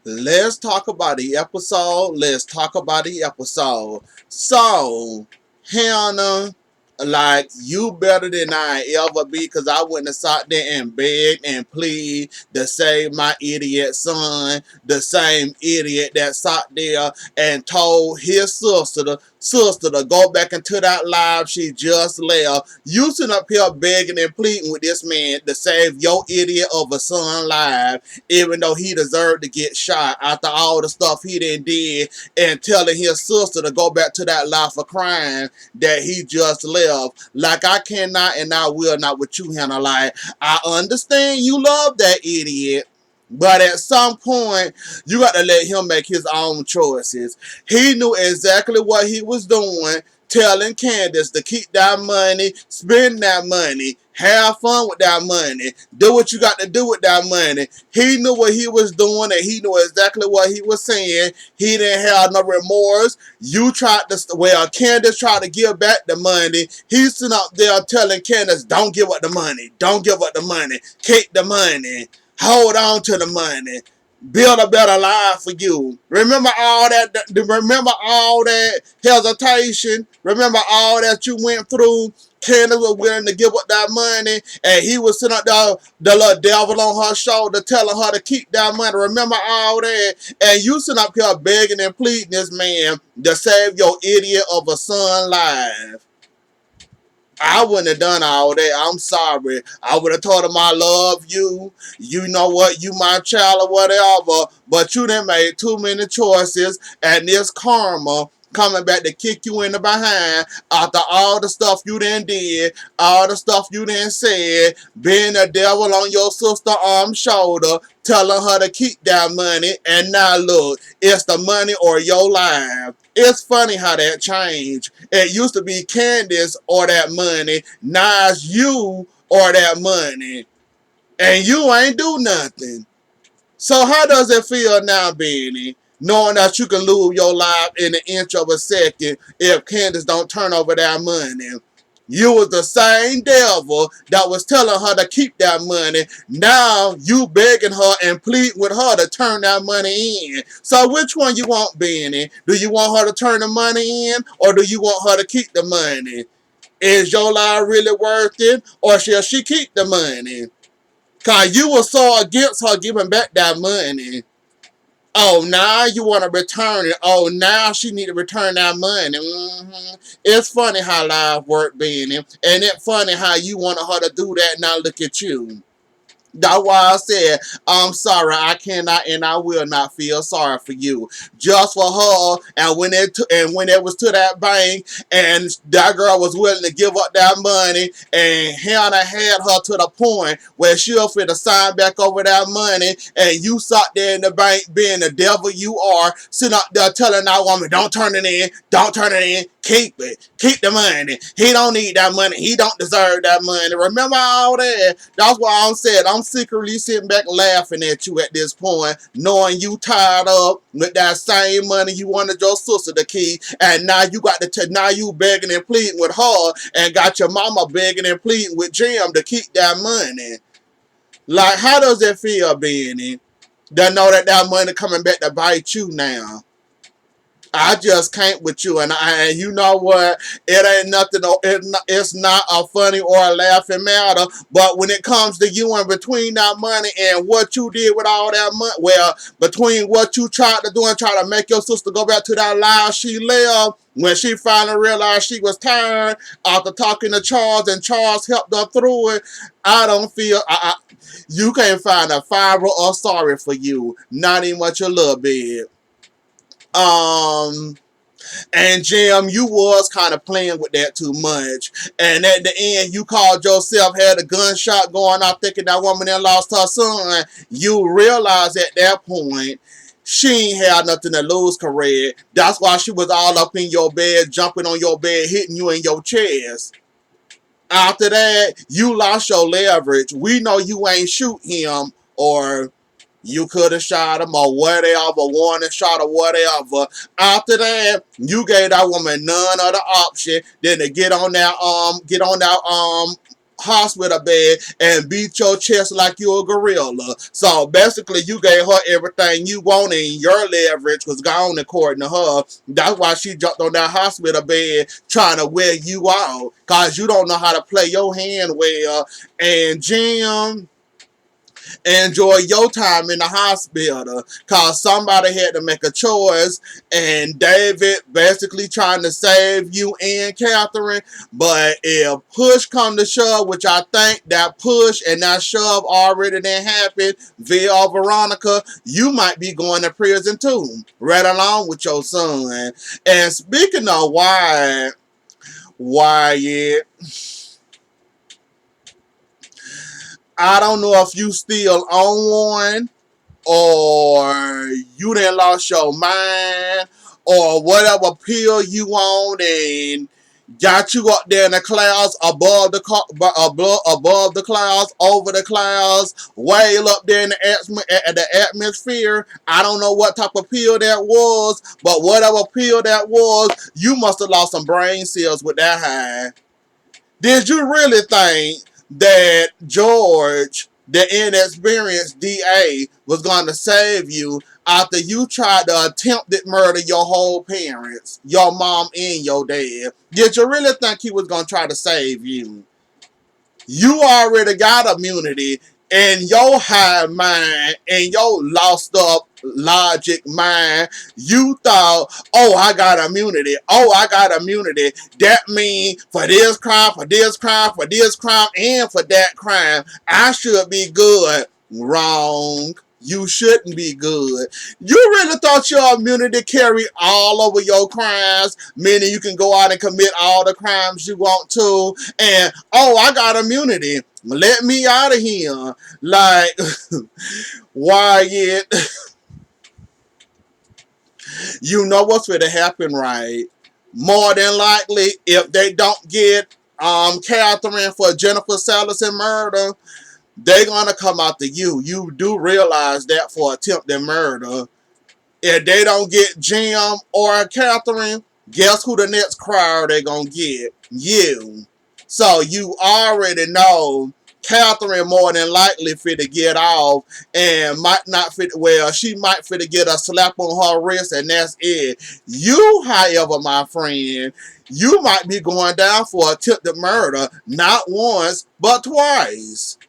Let's talk about the episode. Let's talk about the episode. So, Hannah, like, you better than I ever be, because I wouldn't have sat there and begged and plead to save my idiot son, the same idiot that sat there and told his sister to go back into that life she just left. You sitting up here begging and pleading with this man to save your idiot of a son life, even though he deserved to get shot after all the stuff he did, and telling his sister to go back to that life of crime that he just left. Like, I cannot and I will not with you, Hannah. Like, I understand you love that idiot, but at some point, you got to let him make his own choices. He knew exactly what he was doing, telling Candace to keep that money, spend that money, have fun with that money, do what you got to do with that money. He knew what he was doing, and he knew exactly what he was saying. He didn't have no remorse. Candace tried to give back the money. He's sitting up there telling Candace, don't give up the money. Don't give up the money. Keep the money. Hold on to the money. Build a better life for you. Remember all that. Remember all that hesitation. Remember all that you went through. Candace was willing to give up that money, and he was sitting up there, the little devil on her shoulder, telling her to keep that money. Remember all that, and you sitting up here begging and pleading this man to save your idiot of a son life. I wouldn't have done all that. I'm sorry. I would have told him I love you. You know what? You my child or whatever. But you done made too many choices. And this karma coming back to kick you in the behind after all the stuff you done did, all the stuff you done said, being the devil on your sister's shoulder, telling her to keep that money, and now look, it's the money or your life. It's funny how that changed. It used to be Candace or that money, now it's you or that money, and you ain't do nothing. So how does it feel now, Benny, knowing that you can lose your life in an inch of a second if Candace don't turn over that money? You was the same devil that was telling her to keep that money. Now you begging her and pleading with her to turn that money in. So which one you want, Benny? Do you want her to turn the money in, or do you want her to keep the money? Is your life really worth it, or shall she keep the money? Cause you were so against her giving back that money. Oh, now you want to return it. Oh, now she need to return that money. It's funny how life work, Benny. And it's funny how you wanted her to do that. Now look at you. That's why I said, I'm sorry, I cannot and I will not feel sorry for you. Just for her, and when it was to that bank, and that girl was willing to give up that money, and Hannah had her to the point where she'll fit to sign back over that money, and you sat there in the bank being the devil you are, sitting up there telling that woman, don't turn it in, don't turn it in, keep it, keep the money. He don't need that money, he don't deserve that money. Remember all that? That's why I'm saying I'm secretly sitting back laughing at you at this point, knowing you tied up with that same money you wanted your sister to keep, and now you got now you begging and pleading with her, and got your mama begging and pleading with Jim to keep that money. Like, how does it feel, Benny, to know that that money coming back to bite you now? I just can't with you, and you know what? It ain't nothing. It's not a funny or a laughing matter. But when it comes to you and between that money and what you did with all that money, well, between what you tried to do and try to make your sister go back to that life she lived, when she finally realized she was tired after talking to Charles, and Charles helped her through it, I don't feel. You can't find a fiber or sorry for you, not even much a little bit. Um, and Jim, you was kind of playing with that too much. And at the end, you called yourself, had a gunshot going off, thinking that woman that lost her son. You realized at that point, she ain't had nothing to lose, correct? That's why she was all up in your bed, jumping on your bed, hitting you in your chest. After that, you lost your leverage. We know you ain't shoot him, or you could have shot him, or whatever, warning shot or whatever. After that, you gave that woman none other option than to get on that hospital bed and beat your chest like you're a gorilla. So basically, you gave her everything you wanted, and your leverage was gone according to her. That's why she jumped on that hospital bed trying to wear you out, cause you don't know how to play your hand well. And Jim, enjoy your time in the hospital, cause somebody had to make a choice, and David basically trying to save you and Catherine. But if push come to shove, which I think that push and that shove already didn't happen via Veronica, you might be going to prison too, right along with your son. And speaking of Wyatt, I don't know if you still on one, or you done lost your mind, or whatever pill you on and got you up there in the clouds, above the clouds, over the clouds, way up there in the atmosphere. I don't know what type of pill that was, but whatever pill that was, you must have lost some brain cells with that high. Did you really think that George, the inexperienced DA, was going to save you after you tried to attempted murder your whole parents, your mom and your dad? Did you really think he was going to try to save you? You already got immunity in your high mind and your lost up logic mind. You thought, oh, I got immunity. Oh, I got immunity. That means for this crime, for this crime, for this crime, and for that crime, I should be good. Wrong. You shouldn't be good. You really thought your immunity carried all over your crimes, meaning you can go out and commit all the crimes you want to, and oh, I got immunity. Let me out of here. Like, Wyatt, you know what's going to happen, right? More than likely, if they don't get Catherine for Jennifer Salison murder, they're gonna come after you. You do realize that for attempted murder. If they don't get Jim or Catherine, guess who the next crier they gonna get? You. So you already know Catherine more than likely fit to get off, and might not fit. Well, she might fit to get a slap on her wrist, and that's it. You, however, my friend, you might be going down for attempted murder, not once but twice.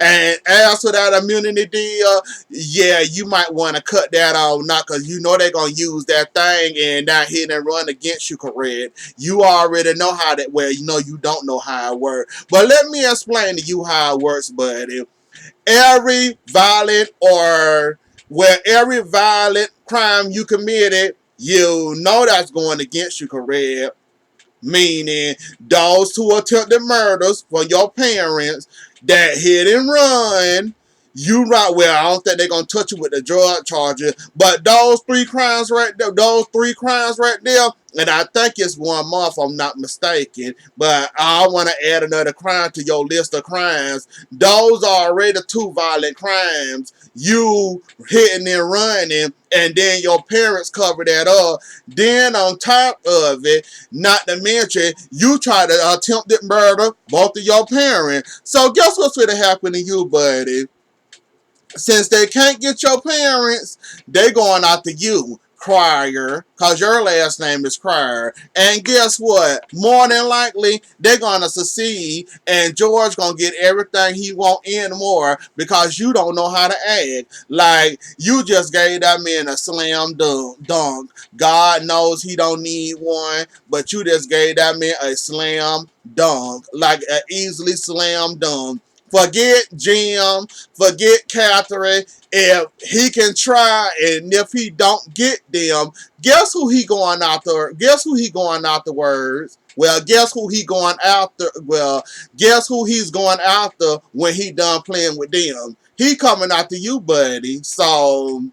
And as for that immunity deal, yeah, you might want to cut that off now, because you know they're going to use that thing and that hit and run against you, correct? You already know how that, well, you know you don't know how it works. But let me explain to you how it works, buddy. Every violent every violent crime you committed, you know that's going against you, correct? Meaning those two attempted murders for your parents, that hit and run, you right. Well, I don't think they're gonna touch you with the drug charges, but those three crimes right there, and I think it's 1 month, if I'm not mistaken. But I want to add another crime to your list of crimes. Those are already two violent crimes. You hitting and running, and then your parents cover that up. Then on top of it, not to mention, you try to attempted murder both of your parents. So guess what's going to happen to you, buddy? Since they can't get your parents, they going after you, Crier, because your last name is Crier. And guess what? More than likely, they're going to succeed, and George going to get everything he want and more, because you don't know how to act. Like, you just gave that man a slam dunk. God knows he don't need one, but you just gave that man a slam dunk. Like, an easily slam dunk. Forget Jim, forget Catherine. If he can try, and if he don't get them, guess who he going after? Guess who he going afterwards? Well, guess who he going after? Well, guess who he's going after when he done playing with them? He coming after you, buddy. So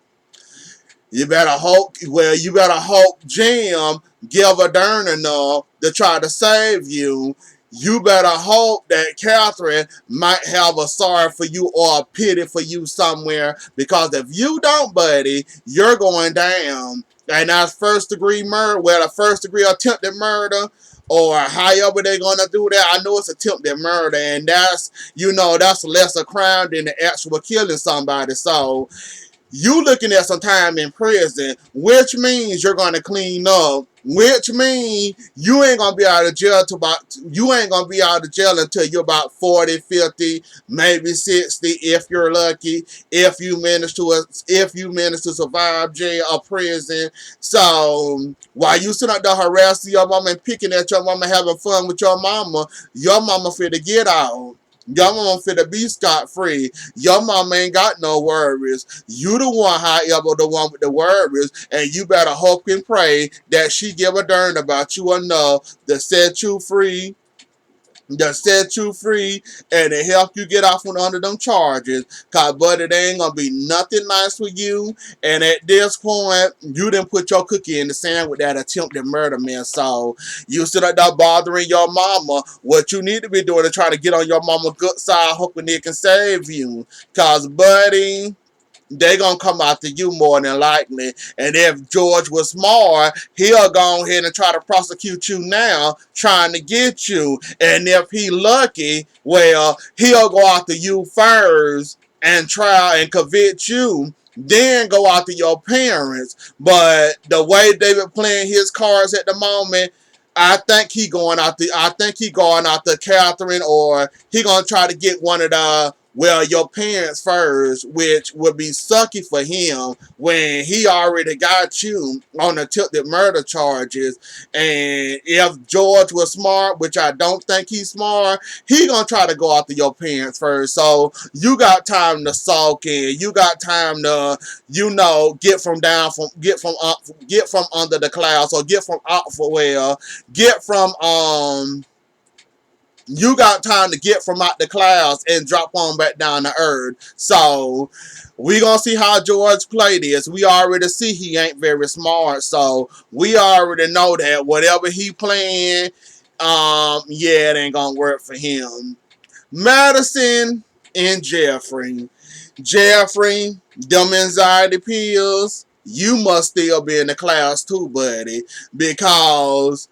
you better hope. Well, you better hope Jim give a darn enough to try to save you. You better hope that Catherine might have a sorry for you or a pity for you somewhere, because if you don't, buddy, you're going down. And that's first degree murder, well, a first degree attempted murder or however they're gonna do that. I know it's attempted murder, and that's, that's less a crime than the actual killing somebody. So you looking at some time in prison, which means you're gonna clean up, which means you ain't gonna be out of jail to about you ain't gonna be out of jail until you're about 40, 50, maybe 60 if you're lucky, if you manage to survive jail or prison. So while you sit up there harassing your mama and picking at your mama, having fun with your mama finna get out. Your mama finna be scot free. Your mama ain't got no worries. You the one, however, the one with the worries, and you better hope and pray that she give a darn about you enough to set you free, and to help you get off from under them charges. Cause buddy, they ain't gonna be nothing nice for you. And at this point, you didn't put your cookie in the sand with that attempted murder, man. So you sit up there bothering your mama. What you need to be doing is trying to get on your mama's good side, hoping it can save you. Cause buddy, they gonna come after you more than likely. And if George was smart, he'll go ahead and try to prosecute you now, trying to get you. And if he lucky, well, he'll go after you first and try and convict you, then go after your parents. But the way David playing his cards at the moment, I think he going after Catherine, or he gonna try to get one of your parents first, which would be sucky for him when he already got you on attempted murder charges. And if George was smart, which I don't think he's smart, he gonna try to go after your parents first. So you got time to sulk in. You got time to, get from under the clouds, or get from out for well, get from you got time to get from out the clouds and drop on back down to earth. So we gonna see how George play this. We already see he ain't very smart, so we already know that whatever he playing, yeah, it ain't gonna work for him. Madison and Jeffrey. Jeffrey, them anxiety pills, you must still be in the class too, buddy, because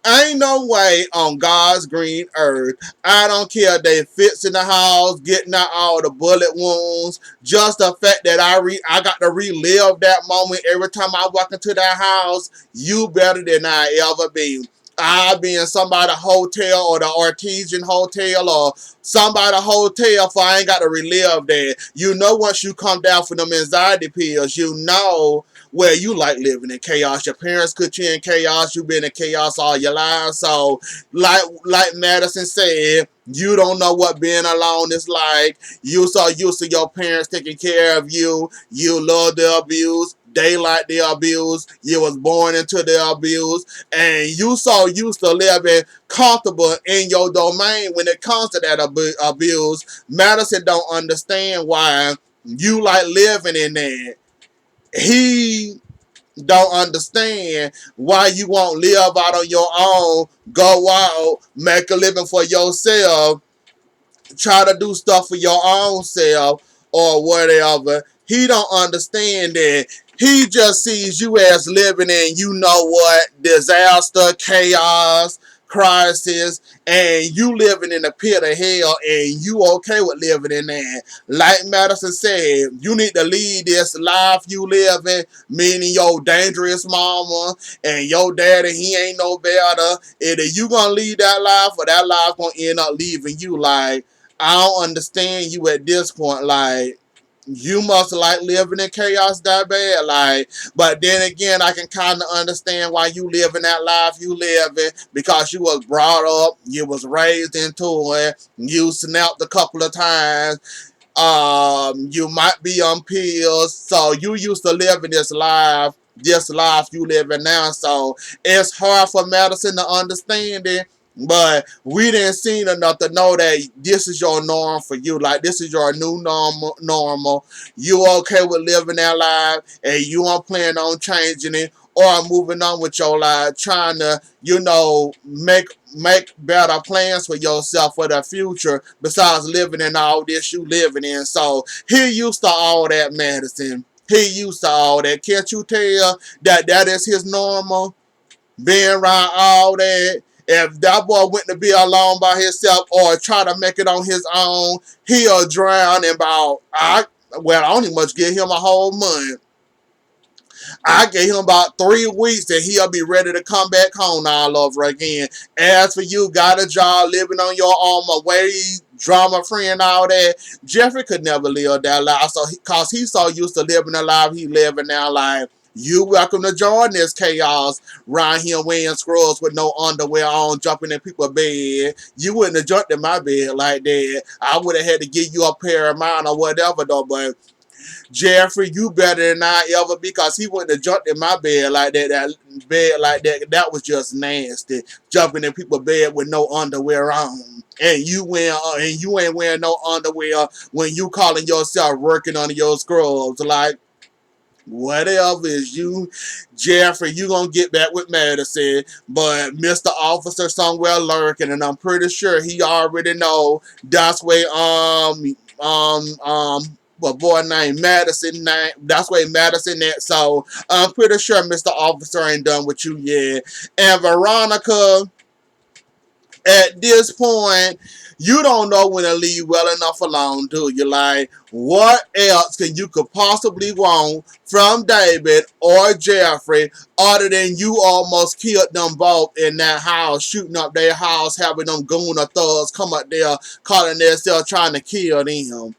ain't no way on God's green earth. I don't care if they fits in the house, getting out all the bullet wounds. Just the fact that I got to relive that moment every time I walk into that house. You better than I ever be. I'll be in somebody's hotel, or the Artesian Hotel, or somebody's hotel, for I ain't got to relive that. Once you come down from them anxiety pills, well, you like living in chaos. Your parents put you in chaos. You've been in chaos all your life. So, like Madison said, you don't know what being alone is like. You so used to your parents taking care of you. You love the abuse. They like the abuse. You was born into the abuse. And you so used to living comfortable in your domain when it comes to that abuse. Madison don't understand why you like living in that. He don't understand why you won't live out on your own, go out, make a living for yourself, try to do stuff for your own self, or whatever. He don't understand that. He just sees you as living in, disaster, chaos, crisis, and you living in a pit of hell, and you okay with living in that. Like Madison said, you need to lead this life you living, meaning your dangerous mama and your daddy, he ain't no better. Either you gonna lead that life, or that life gonna end up leaving you. Like, I don't understand you at this point. Like, you must like living in chaos that bad. Like, but then again, I can kind of understand why you living that life you living, because you was brought up, you was raised into it, you snapped a couple of times, you might be on pills, so you used to live in this life you living now. So it's hard for Madison to understand it. But we didn't see enough to know that this is your norm for you. Like, this is your new normal. You okay with living that life, and you aren't planning on changing it or moving on with your life, trying to, make better plans for yourself for the future, besides living in all this you living in. So he used to all that, Madison. He used to all that. Can't you tell that is his normal? Being around all that, If that boy went to be alone by himself or try to make it on his own, he'll drown in about, I don't even much give him a whole month. I gave him about 3 weeks and he'll be ready to come back home all over again. As for you, got a job, living on your own, away, drama free and all that, Jeffrey could never live that life. So, cause he's so used to living the life he living now, like, you welcome to join this chaos. Around here wearing scrubs with no underwear on, jumping in people's bed. You wouldn't have jumped in my bed like that. I would have had to give you a pair of mine or whatever though, but Jeffrey, you better than I ever, because he wouldn't have jumped in my bed like that. That bed like that. That was just nasty. Jumping in people's bed with no underwear on. And you ain't wearing no underwear when you calling yourself working on your scrubs. Like, whatever is you, Jeffrey, you gonna get back with Madison, but Mr. Officer somewhere lurking, and I'm pretty sure he already know that's where a boy named Madison, that's where Madison at. So I'm pretty sure Mr. Officer ain't done with you yet. And Veronica, at this point, you don't know when to leave well enough alone, do you? Like, what else can you could possibly want from David or Jeffrey other than you almost killed them both in that house, shooting up their house, having them goon or thugs come up there calling themselves trying to kill them?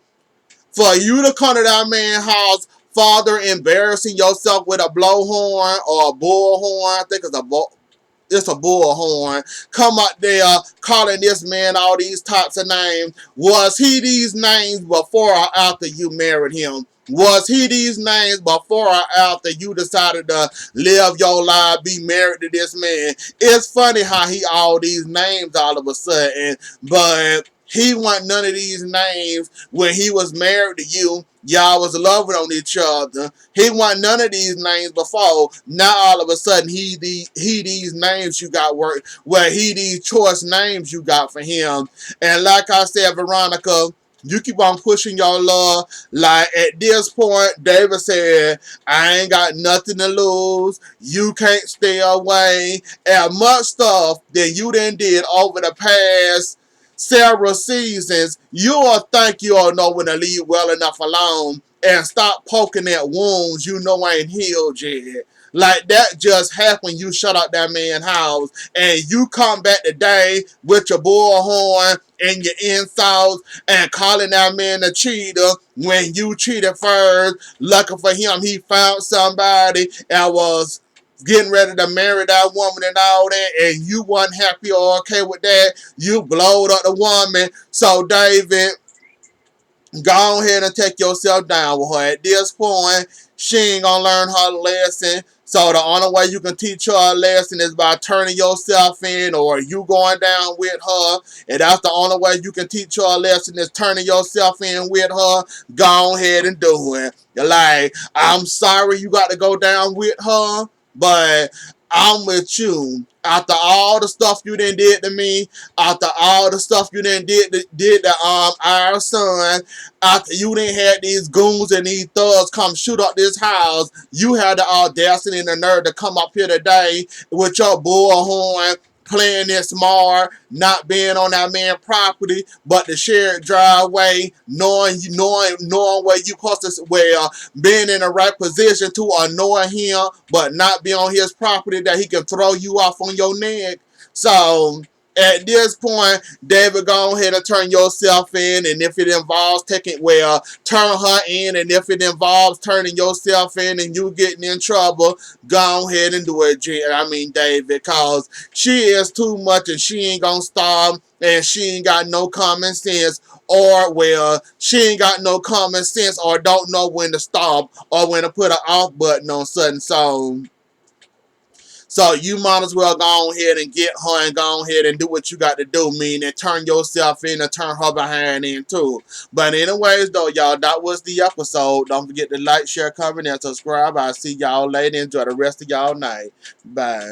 For you to come to that man's house, father, embarrassing yourself with a blowhorn or a bullhorn, I think it's a bullhorn. Come out there calling this man all these types of names. Was he these names before or after you married him? Was he these names before or after you decided to live your life, be married to this man? It's funny how he all these names all of a sudden, but he want none of these names when he was married to you. Y'all was loving on each other. He want none of these names before. Now all of a sudden he these names you got work. Well, he these choice names you got for him. And like I said, Veronica, you keep on pushing your love. Like at this point, David said, I ain't got nothing to lose. You can't stay away. And much stuff that you done did over the past several seasons, you'll think you'll know when to leave well enough alone and stop poking at wounds you know ain't healed yet. Like that just happened. You shut out that man's house and you come back today with your bullhorn and your insults and calling that man a cheater when you cheated first. Lucky for him, he found somebody and was getting ready to marry that woman and all that, and you wasn't happy or okay with that. You blowed up the woman. So David, go ahead and take yourself down with her. At this point, she ain't gonna learn her lesson. So the only way you can teach her a lesson is by turning yourself in or you going down with her. And that's the only way you can teach her a lesson is turning yourself in with her. Go ahead and do it. You're like, I'm sorry you got to go down with her, but I'm with you. After all the stuff you done did to me, after all the stuff you done did to our son, after you done had these goons and these thugs come shoot up this house, you had the audacity and the nerve to come up here today with your bullhorn, playing it smart, not being on that man's property, but the shared driveway, knowing where you supposed to, where being in the right position to annoy him, but not be on his property that he can throw you off on your neck. So at this point, David, go ahead and turn yourself in, and if it involves turn her in, and if it involves turning yourself in and you getting in trouble, go ahead and do it, David, because she is too much and she ain't gonna stop, and she ain't got no common sense, or she ain't got no common sense or don't know when to stop or when to put an off button on something. So you might as well go ahead and get her and go ahead and do what you got to do, meaning turn yourself in and turn her behind in too. But anyways though, y'all, that was the episode. Don't forget to like, share, comment, and subscribe. I'll see y'all later. Enjoy the rest of y'all night. Bye.